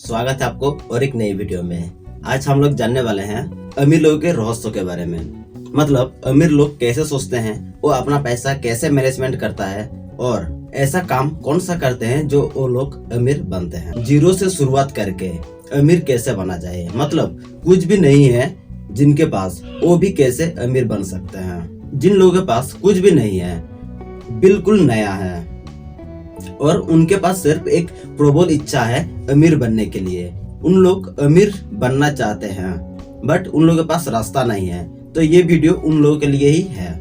स्वागत है आपको और एक नई वीडियो में। आज हम लोग जानने वाले हैं अमीर लोगों के रहस्यों के बारे में। मतलब अमीर लोग कैसे सोचते हैं, वो अपना पैसा कैसे मैनेजमेंट करता है और ऐसा काम कौन सा करते हैं जो वो लोग अमीर बनते हैं। जीरो से शुरुआत करके अमीर कैसे बना जाए, मतलब कुछ भी नहीं है जिनके पास, वो भी कैसे अमीर बन सकते हैं। जिन लोगों के पास कुछ भी नहीं है, बिल्कुल नया है और उनके पास सिर्फ एक प्रबल इच्छा है अमीर बनने के लिए। उन लोग अमीर बनना चाहते हैं बट उन लोगों के पास रास्ता नहीं है, तो ये वीडियो उन लोगों के लिए ही है।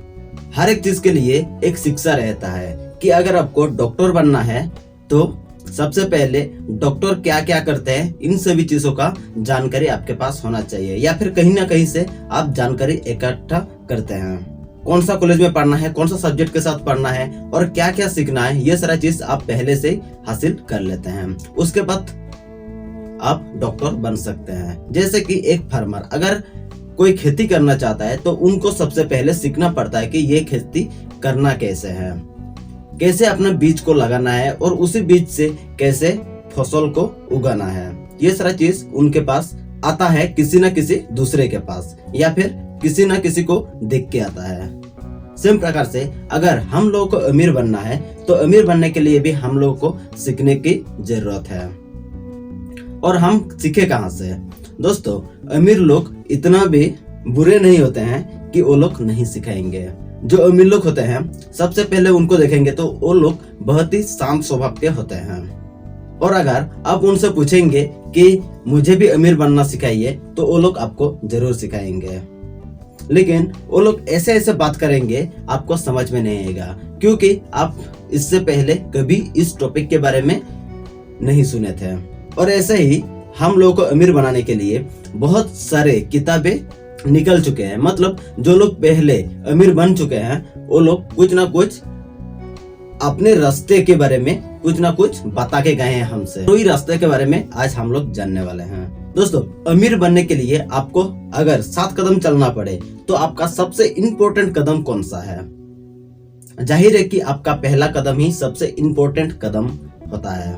हर एक चीज के लिए एक शिक्षा रहता है कि अगर आपको डॉक्टर बनना है तो सबसे पहले डॉक्टर क्या क्या करते हैं, इन सभी चीजों का जानकारी आपके पास होना चाहिए, या फिर कहीं ना कहीं से आप जानकारी इकट्ठा करते हैं। कौन सा कॉलेज में पढ़ना है, कौन सा सब्जेक्ट के साथ पढ़ना है और क्या क्या सीखना है, ये सारा चीज आप पहले से हासिल कर लेते हैं। उसके बाद आप डॉक्टर बन सकते हैं। जैसे कि एक फार्मर अगर कोई खेती करना चाहता है तो उनको सबसे पहले सीखना पड़ता है कि ये खेती करना कैसे है, कैसे अपने बीज को लगाना है और उसी बीज से कैसे फसल को उगाना है। ये सारा चीज उनके पास आता है किसी न किसी दूसरे के पास, या फिर किसी न किसी को देख के आता है। सेम प्रकार से अगर हम लोगों को अमीर बनना है तो अमीर बनने के लिए भी हम लोगों को सीखने की जरूरत है। और हम सीखे कहाँ से? दोस्तों, अमीर लोग इतना भी बुरे नहीं होते हैं कि वो लोग नहीं सिखाएंगे। जो अमीर लोग होते हैं सबसे पहले उनको देखेंगे तो वो लोग बहुत ही शांत स्वभाव के होते हैं, और अगर आप उनसे पूछेंगे कि मुझे भी अमीर बनना सिखाइए तो वो लोग आपको जरूर सिखाएंगे। लेकिन वो लोग ऐसे ऐसे बात करेंगे आपको समझ में नहीं आएगा, क्योंकि आप इससे पहले कभी इस टॉपिक के बारे में नहीं सुने थे। और ऐसे ही हम लोगों को अमीर बनाने के लिए बहुत सारे किताबें निकल चुके हैं। मतलब जो लोग पहले अमीर बन चुके हैं वो लोग कुछ ना कुछ अपने रास्ते के बारे में कुछ ना कुछ बता के गए हैं हमसे, तो इस रास्ते के बारे में आज हम लोग जानने वाले हैं। दोस्तों, अमीर बनने के लिए आपको अगर 7 कदम चलना पड़े तो आपका सबसे इम्पोर्टेंट कदम कौन सा है? जाहिर है कि आपका पहला कदम ही सबसे इम्पोर्टेंट कदम होता है।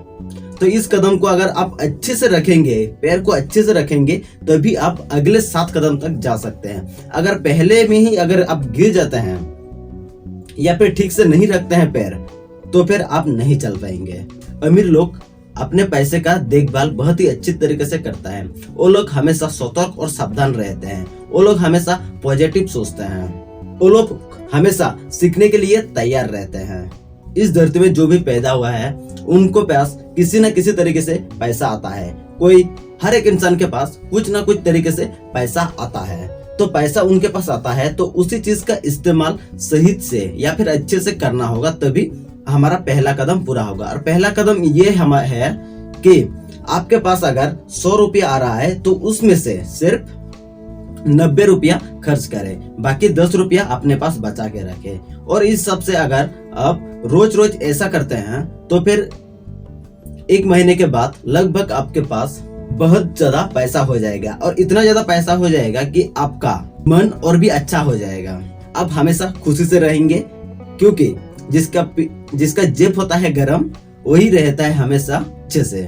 तो इस कदम को अगर आप अच्छे से रखेंगे, पैर को अच्छे से रखेंगे, तभी आप अगले 7 कदम तक जा सकते हैं। अगर पहले में ही अगर आप गिर जाते हैं या फिर ठीक से नहीं रखते हैं पैर, तो फिर आप नहीं चल पाएंगे। अमीर लोग अपने पैसे का देखभाल बहुत ही अच्छी तरीके से करता है। वो लोग हमेशा सतर्क और सावधान रहते हैं। वो लोग हमेशा पॉजिटिव सोचते हैं। वो लोग हमेशा सीखने के लिए तैयार रहते हैं। इस धरती में जो भी पैदा हुआ है उनको पास किसी न किसी तरीके से पैसा आता है। हर एक इंसान के पास कुछ ना कुछ तरीके से पैसा आता है। तो पैसा उनके पास आता है तो उसी चीज का इस्तेमाल सही से या फिर अच्छे से करना होगा, तभी हमारा पहला कदम पूरा होगा। और पहला कदम ये है कि आपके पास अगर 100 रुपया आ रहा है तो उसमें से सिर्फ 90 रुपया खर्च करें, बाकी 10 रुपया अपने पास बचा के रखें। और इस सब से अगर आप रोज रोज ऐसा करते हैं तो फिर 1 महीने के बाद लगभग आपके पास बहुत ज्यादा पैसा हो जाएगा, और इतना ज्यादा पैसा हो जाएगा कि आपका मन और भी अच्छा हो जाएगा। आप हमेशा खुशी से रहेंगे, क्योंकि जिसका जेब होता है गरम वही रहता है हमेशा अच्छे से।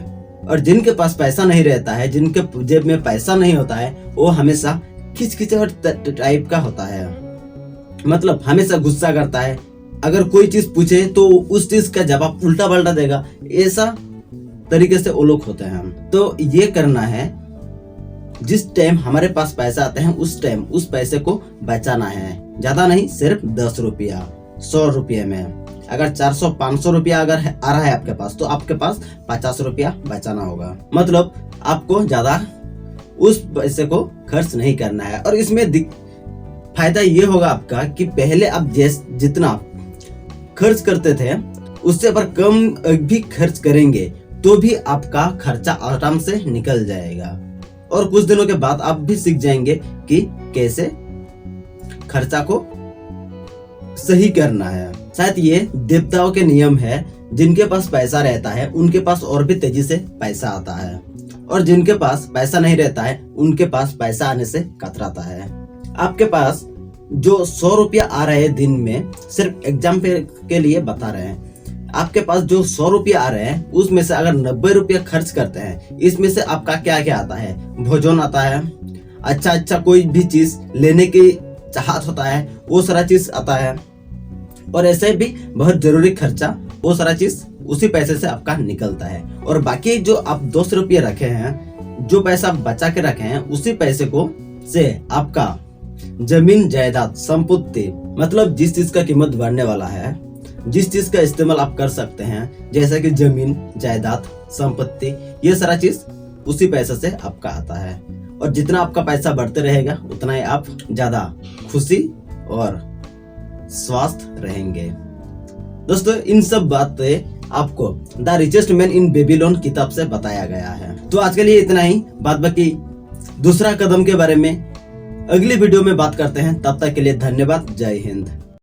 और जिनके पास पैसा नहीं रहता है, जिनके जेब में पैसा नहीं होता है, वो हमेशा खिचखिचाहट टाइप का होता है। मतलब हमेशा गुस्सा करता है, अगर कोई चीज पूछे तो उस चीज का जवाब उल्टा पल्टा देगा। ऐसा तरीके से वो लोग होते हैं। तो ये करना है, जिस टाइम हमारे पास पैसा आते हैं उस टाइम उस पैसे को बचाना है। ज्यादा नहीं, सिर्फ 10 रुपया 100 रुपये में। अगर 400-500 रुपया अगर आ रहा है आपके पास, तो आपके पास 50 रुपया बचाना होगा। मतलब आपको ज्यादा उस पैसे को खर्च नहीं करना है। और इसमें फायदा ये होगा आपका कि पहले आप जितना खर्च करते थे उससे पर कम भी खर्च करेंगे तो भी आपका खर्चा आराम से निकल जाएगा। और कुछ दिनों के बाद आप भी सीख जाएंगे कि कैसे खर्चा को सही करना है। शायद ये देवताओं के नियम है, जिनके पास पैसा रहता है उनके पास और भी तेजी से पैसा आता है, और जिनके पास पैसा नहीं रहता है उनके पास पैसा आने से कतराता है। आपके पास जो 100 रुपया आ रहे हैं दिन में, सिर्फ एग्जाम के लिए बता रहे हैं, आपके पास जो 100 रुपये आ रहे हैं उसमें से अगर 90 रुपये खर्च करते हैं, इसमें से आपका क्या क्या आता है? भोजन आता है, अच्छा कोई भी चीज लेने की चाहत होता है, वो सारा चीज आता है, और ऐसे भी बहुत जरूरी खर्चा, वो सारा चीज उसी पैसे से आपका निकलता है। और बाकी जो आप 200 रुपये रखे हैं, जो पैसा बचा के रखे हैं, उसी पैसे को से आपका जमीन जायदाद संपत्ति, मतलब जिस चीज का कीमत बढ़ने वाला है, जिस चीज का इस्तेमाल आप कर सकते हैं, जैसे कि जमीन जायदाद संपत्ति, ये सारा चीज उसी पैसे से आपका आता है। और जितना आपका पैसा बढ़ते रहेगा उतना ही आप ज्यादा खुशी और स्वस्थ रहेंगे। दोस्तों, इन सब बातें आपको the richest man in Babylon किताब से बताया गया है। तो आज के लिए इतना ही। बाद बाकी दूसरा कदम के बारे में अगली वीडियो में बात करते हैं। तब तक के लिए धन्यवाद। जय हिंद।